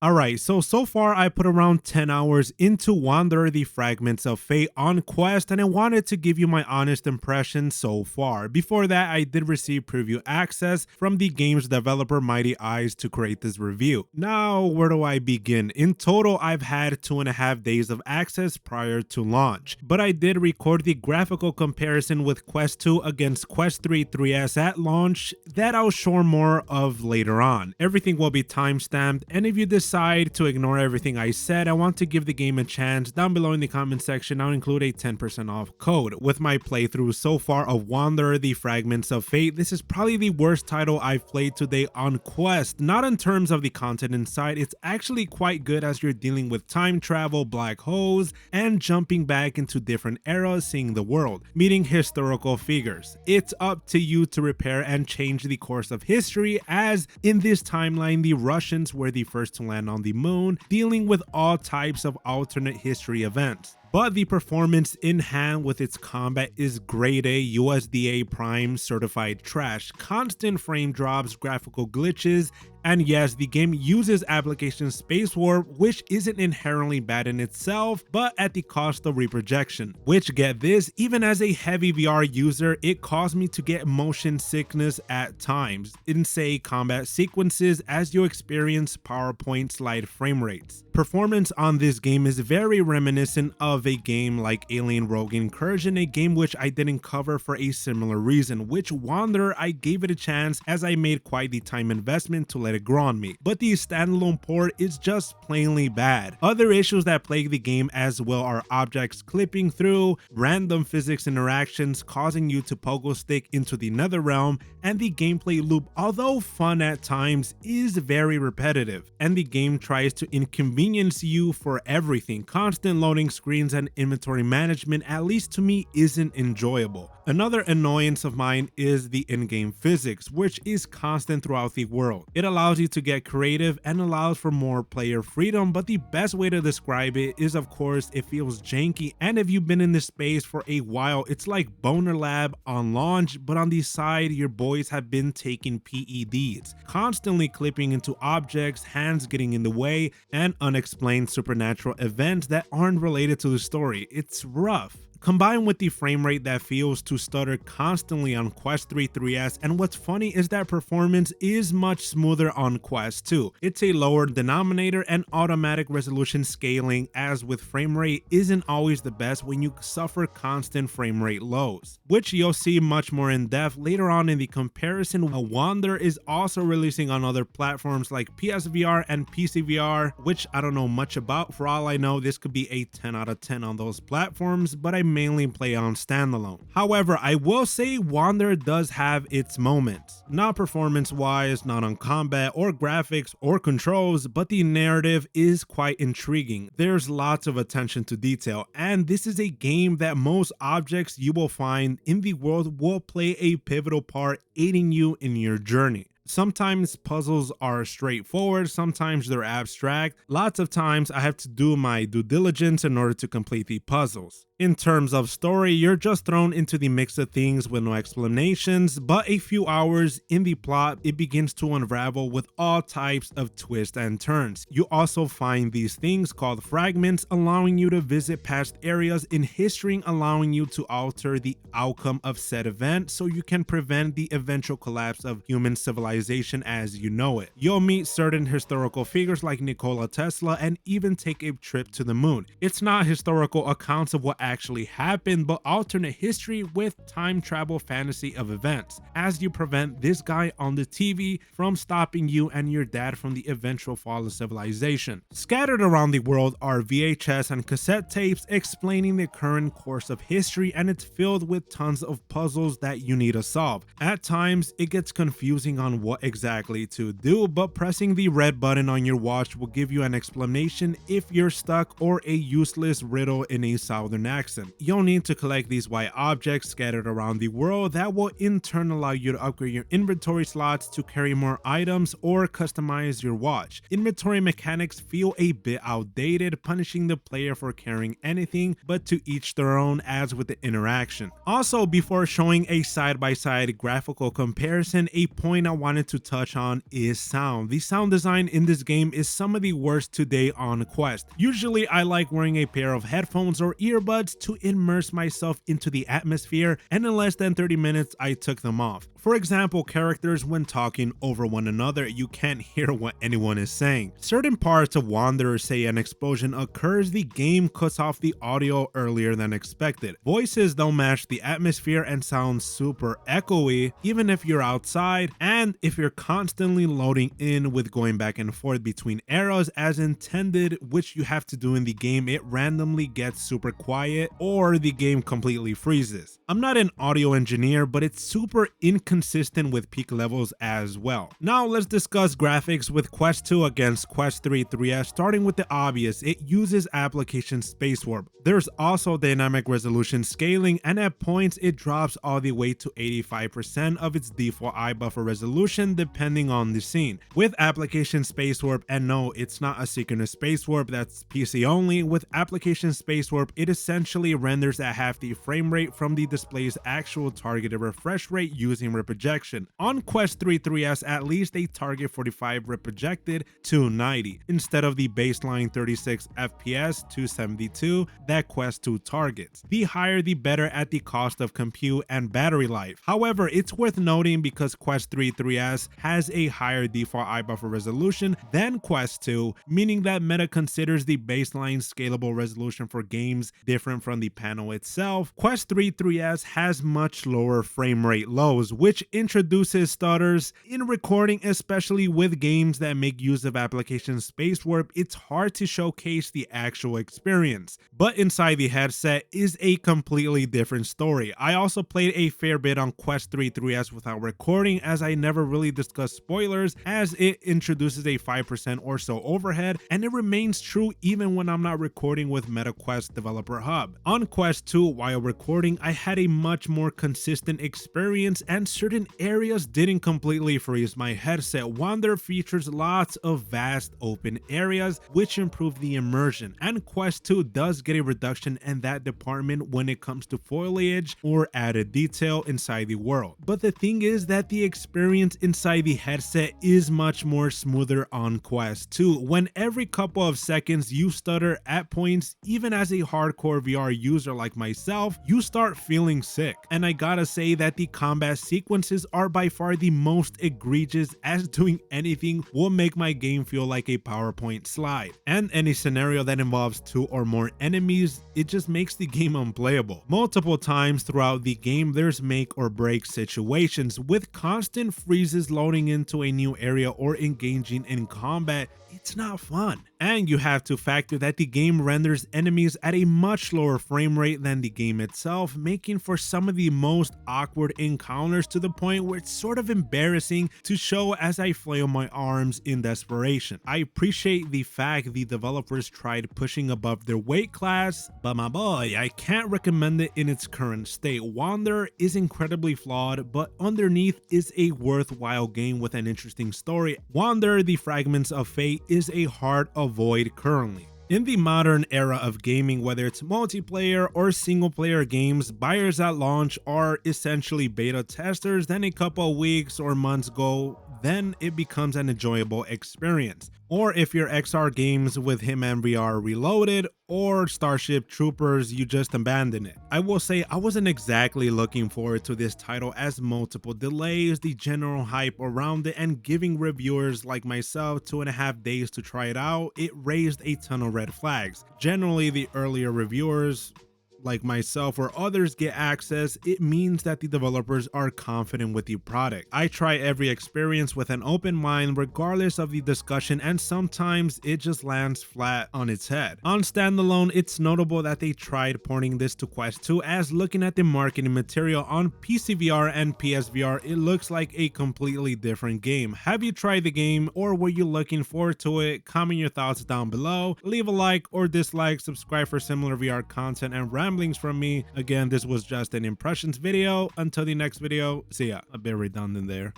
Alright, so far I put around 10 hours into Wander the Fragments of Fate on Quest, and I wanted to give you my honest impression so far. Before that, I did receive preview access from the game's developer Mighty Eyes to create this review. Now, where do I begin? In total, I've had 2.5 days of access prior to launch, but I did record the graphical comparison with Quest 2 against Quest 3 3S at launch that I'll show more of later on. Everything will be timestamped, and if you decide to ignore everything I said, I want to give the game a chance, down below in the comment section I'll include a 10% off code. With my playthrough so far of Wander the Fragments of Fate, this is probably the worst title I've played today on Quest. Not in terms of the content inside, it's actually quite good as you're dealing with time travel, black holes, and jumping back into different eras, seeing the world, meeting historical figures. It's up to you to repair and change the course of history, as in this timeline the Russians were the first to land on the moon, dealing with all types of alternate history events. But the performance in hand with its combat is grade A USDA Prime certified trash, constant frame drops, graphical glitches, and yes, the game uses application space warp, which isn't inherently bad in itself, but at the cost of reprojection. Which, get this, even as a heavy VR user, it caused me to get motion sickness at times in, say, combat sequences as you experience PowerPoint slide frame rates. Performance on this game is very reminiscent of a game like Alien Rogue Incursion, a game which I didn't cover for a similar reason, which Wander I gave it a chance as I made quite the time investment to let it grow on me, but the standalone port is just plainly bad. Other issues that plague the game as well are objects clipping through, random physics interactions causing you to pogo stick into the nether realm, and the gameplay loop, although fun at times, is very repetitive, and the game tries to inconvenience you for everything. Constant loading screens and inventory management, at least to me, isn't enjoyable. Another annoyance of mine is the in-game physics, which is constant throughout the world. It allows you to get creative and allows for more player freedom, but the best way to describe it is, of course, it feels janky, and if you've been in this space for a while, it's like Boner Lab on launch, but on the side your boys have been taking PEDs, constantly clipping into objects, hands getting in the way, and unexplained supernatural events that aren't related to the story. It's rough. Combined with the frame rate that feels to stutter constantly on Quest 3 3S, and what's funny is that performance is much smoother on Quest 2. It's a lower denominator and automatic resolution scaling, as with frame rate isn't always the best when you suffer constant frame rate lows, which you'll see much more in depth later on in the comparison. Wander is also releasing on other platforms like PSVR and PCVR, which I don't know much about. For all I know, this could be a 10 out of 10 on those platforms, but I mainly play on standalone. However, I will say Wander does have its moments, not performance wise, not on combat or graphics or controls, but the narrative is quite intriguing. There's lots of attention to detail, and this is a game that most objects you will find in the world will play a pivotal part aiding you in your journey. Sometimes puzzles are straightforward, sometimes they're abstract. Lots of times I have to do my due diligence in order to complete the puzzles. In terms of story, you're just thrown into the mix of things with no explanations, but a few hours in the plot, it begins to unravel with all types of twists and turns. You also find these things called fragments, allowing you to visit past areas in history, allowing you to alter the outcome of said event so you can prevent the eventual collapse of human civilization as you know it. You'll meet certain historical figures like Nikola Tesla and even take a trip to the moon. It's not historical accounts of what actually happened, but alternate history with time travel fantasy of events, as you prevent this guy on the TV from stopping you and your dad from the eventual fall of civilization. Scattered around the world are VHS and cassette tapes explaining the current course of history, and it's filled with tons of puzzles that you need to solve. At times, it gets confusing on what exactly to do, but pressing the red button on your watch will give you an explanation if you're stuck or a useless riddle in a southern accent. accent. You'll need to collect these white objects scattered around the world that will in turn allow you to upgrade your inventory slots to carry more items or customize your watch. Inventory mechanics feel a bit outdated, punishing the player for carrying anything, but to each their own as with the interaction. Also, before showing a side-by-side graphical comparison, a point I wanted to touch on is sound. The sound design in this game is some of the worst today on Quest. Usually I like wearing a pair of headphones or earbuds to immerse myself into the atmosphere, and in less than 30 minutes I took them off. For example, characters when talking over one another, you can't hear what anyone is saying. Certain parts of Wanderer say an explosion occurs, the game cuts off the audio earlier than expected. Voices don't match the atmosphere and sound super echoey even if you're outside, and if you're constantly loading in with going back and forth between arrows as intended, which you have to do in the game, it randomly gets super quiet or the game completely freezes. I'm not an audio engineer, but it's super inconsistent with peak levels as well. Now let's discuss graphics with Quest 2 against Quest 3 3S, starting with the obvious. It uses application space warp. There's also dynamic resolution scaling, and at points it drops all the way to 85% of its default eye buffer resolution depending on the scene. With application space warp, and no, it's not asynchronous space warp, that's PC only. With application space warp, it essentially renders at half the frame rate from the display's actual targeted refresh rate using rip projection. On Quest 3 3S, at least they target 45 rip projected to 90 instead of the baseline 36 FPS to 72 that Quest 2 targets. The higher the better at the cost of compute and battery life. However, it's worth noting because Quest 3 3S has a higher default eye buffer resolution than Quest 2, meaning that Meta considers the baseline scalable resolution for games different from the panel itself. Quest 3 3S has much lower frame rate lows, which introduces stutters. In recording, especially with games that make use of application space warp, it's hard to showcase the actual experience. But inside the headset is a completely different story. I also played a fair bit on Quest 3 3S without recording, as I never really discussed spoilers, as it introduces a 5% or so overhead, and it remains true even when I'm not recording with MetaQuest Developer Hub. On Quest 2, while recording, I had a much more consistent experience, and certain areas didn't completely freeze my headset. Wander features lots of vast open areas, which improve the immersion, and Quest 2 does get a reduction in that department when it comes to foliage or added detail inside the world. But the thing is that the experience inside the headset is much more smoother on Quest 2. When every couple of seconds you stutter at points, even as a hardcore VR user like myself, you start feeling sick. And I gotta say that the combat sequences are by far the most egregious, as doing anything will make my game feel like a PowerPoint slide. And any scenario that involves 2 or more enemies, it just makes the game unplayable. Multiple times throughout the game, there's make or break situations, with constant freezes loading into a new area or engaging in combat. It's not fun. And you have to factor that the game renders enemies at a much lower frame rate than the game itself, making for some of the most awkward encounters, to the point where it's sort of embarrassing to show as I flail my arms in desperation. I appreciate the fact the developers tried pushing above their weight class, but my boy, I can't recommend it in its current state. Wanderer is incredibly flawed, but underneath is a worthwhile game with an interesting story. Wanderer: The Fragments of Fate is a hard avoid currently. In the modern era of gaming, whether it's multiplayer or single player games, buyers at launch are essentially beta testers. Then a couple of weeks or months go, then it becomes an enjoyable experience. Or if you're XR games with Hitman VR Reloaded or Starship Troopers, you just abandon it. I will say I wasn't exactly looking forward to this title, as multiple delays, the general hype around it, and giving reviewers like myself 2.5 days to try it out, it raised a ton of red flags. Generally, the earlier reviewers like myself or others get access, it means that the developers are confident with the product. I try every experience with an open mind regardless of the discussion, and sometimes it just lands flat on its head. On standalone, it's notable that they tried porting this to Quest 2, as looking at the marketing material on PCVR and PSVR, it looks like a completely different game. Have you tried the game, or were you looking forward to it? Comment your thoughts down below, leave a like or dislike, subscribe for similar VR content, and ramblings from me. Again, this was just an impressions video. Until the next video, see ya. A bit redundant there.